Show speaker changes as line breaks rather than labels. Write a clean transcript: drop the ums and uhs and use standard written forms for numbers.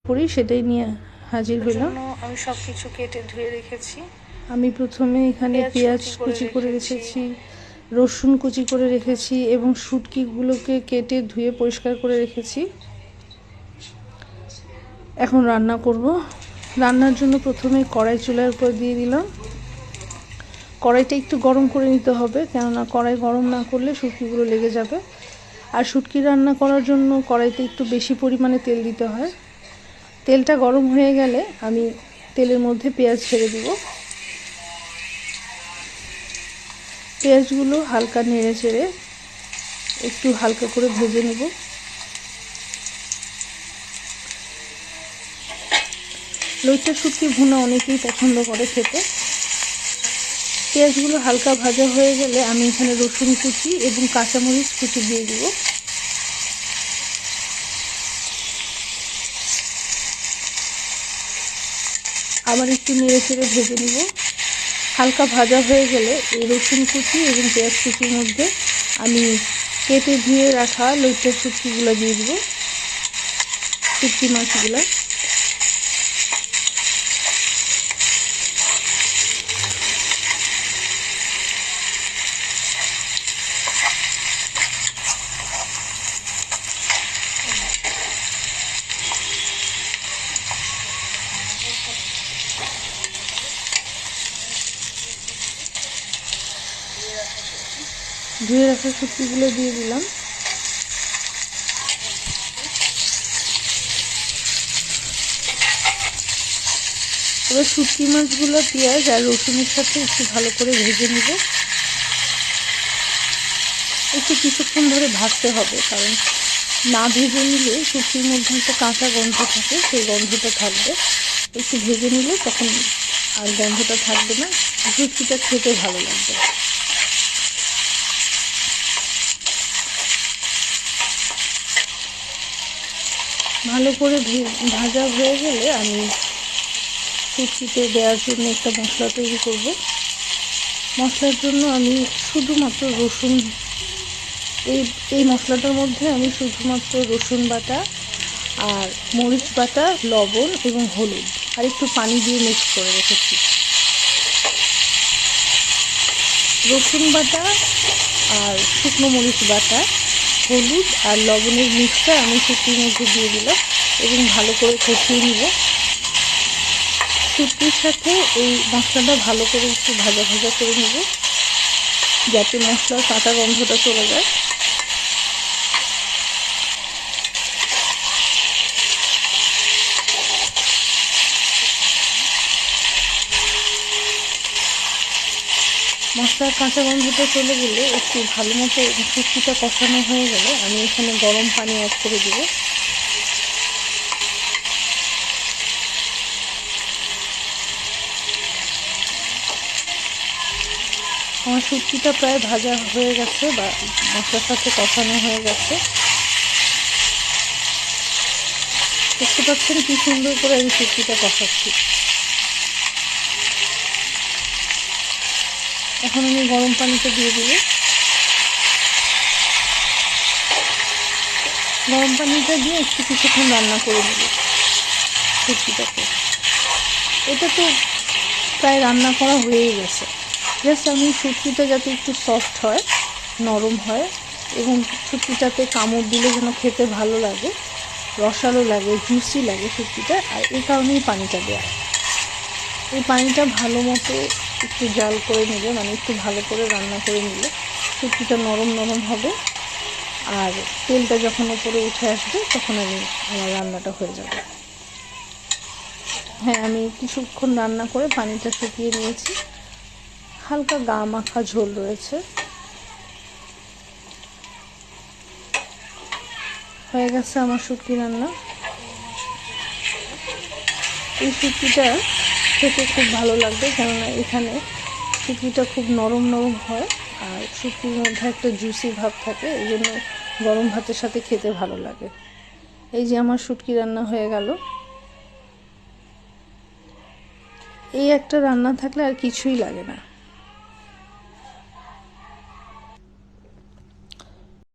করি সেটাই নিয়ে হাজির হলাম।
আমি সবকিছু কেটে ধুয়ে রেখেছি।
আমি প্রথমে এখানে পেঁয়াজ কুচি করে রেখেছি, রসুন কুচি করে রেখেছি এবং শুটকিগুলোকে কেটে ধুয়ে পরিষ্কার করে রেখেছি। এখন রান্না করব। রান্নার জন্য প্রথমে কড়াই চুলার উপর দিয়ে দিলাম। কড়াইটা একটু গরম করে নিতে হবে, কেননা কড়াই গরম না করলে শুটকিগুলো লেগে যাবে। আর শুটকি রান্না করার জন্য কড়াইতে একটু বেশি পরিমাণে তেল দিতে হয়। তেলটা গরম হয়ে গেলে আমি তেলের মধ্যে পেঁয়াজ ছেড়ে দিব। পেঁয়াজগুলো হালকা নেড়ে চেড়ে একটু হালকা করে ভেজে নেব। লইট্টা শুটকি ভুনা অনেকেই পছন্দ করে খেতে। পেঁয়াজগুলো হালকা ভাজা হয়ে গেলে আমি এখানে রসুন কুচি এবং কাঁচামরিচ কুচি দিয়ে দিব। আবার একটু নেড়ে চেড়ে ভেজে নিব। হালকা ভাজা হয়ে গেলে এই রসুন কুচি এবং পেঁয়াজ কুচির মধ্যে আমি কেটে ধুয়ে রাখা লইট্টা শুটকিগুলো দিয়ে দিব, শুটকি মাছগুলো। ধুয়ে রাখা শুটকিগুলো দিয়ে দিলাম। এবার শুটকি মাছগুলো পেঁয়াজ আর রসুনের সাথে একটু ভালো করে ভেজে নেব। একটু কিছুক্ষণ ধরে ভাজতে হবে, কারণ না ভেজে নিলে শুটকির মধ্যে একটা কাঁচা গন্ধ থাকে, সেই গন্ধটা থাকবে। একটু ভেজে নিলে তখন আর গন্ধটা থাকবে না, শুটকিটা খেতে ভালো লাগবে। ভালো করে ভাজা হয়ে গেলে আমি শুটকিতে দেওয়ার জন্য একটা মশলা তৈরি করব। মশলার জন্য আমি শুধুমাত্র রসুন, এই মশলাটার মধ্যে আমি শুধুমাত্র রসুন বাটা আর মরিচ বাটা, লবণ এবং হলুদ আর একটু পানি দিয়ে মিক্স করে রেখেছি। রসুন বাটা আর শুকনো মরিচ বাটা, হলুদ আর লবণের মিক্সটা আমি শুটকির মধ্যে দিয়ে দিলাম এবং ভালো করে কষিয়ে নিব। শুটকির সাথে এই মশলাটা ভালো করে একটু ভাজা ভাজা করে নেব, যাতে মশলার কাঁচা গন্ধটা চলে যায়। মশলার কাঁচা গন্ধটা চলে গেলে একটু ভালো মতো শুটকিটা কষানো হয়ে গেলে আমি এখানে গরম পানি অ্যাড করে দেব। আমার শুটকিটা প্রায় ভাজা হয়ে গেছে বা মশলার সাথে কষানো হয়ে গেছে। দেখতে পাচ্ছেন কি সুন্দর করে আমি শুটকিটা কষাচ্ছি। এখন আমি গরম পানিটা দিয়ে দিব। গরম পানিটা দিয়ে একটু কিছুক্ষণ রান্না করে নেব শুটকিটাকে। এটা তো প্রায় রান্না করা হয়েই গেছে। জাস্ট আমি শুটকিটা যাতে একটু সফট হয়, নরম হয় এবং শুটকিটাতে কামড় দিলে যেন খেতে ভালো লাগে, রসালো লাগে, জুসি লাগে শুটকিটা, আর এই কারণেই পানিটা দেওয়া। এই পানিটা ভালো মতো একটু জাল করে নেবে, মানে একটু ভালো করে রান্না করে নিলে শুটকিটা নরম নরম হবে। আর তেলটা যখন উপরে উঠে আসবে তখন আমার রান্নাটা হয়ে যাবে। হ্যাঁ, আমি কিছুক্ষণ রান্না করে পানিটা শুকিয়ে নিয়েছি। হালকা গা মাখা ঝোল রয়েছে। হয়ে গেছে আমার শুটকি রান্না। এই শুটকিটা খেতে খুব ভালো লাগবে, কেননা এখানে শুটকিটা খুব নরম নরম হয় আর শুটকির মধ্যে একটা জুসি ভাব থাকে, এই জন্য গরম ভাতের সাথে খেতে ভালো লাগে। এই যে আমার শুটকি রান্না হয়ে গেল। এই একটা রান্না থাকলে আর কিছুই লাগে না।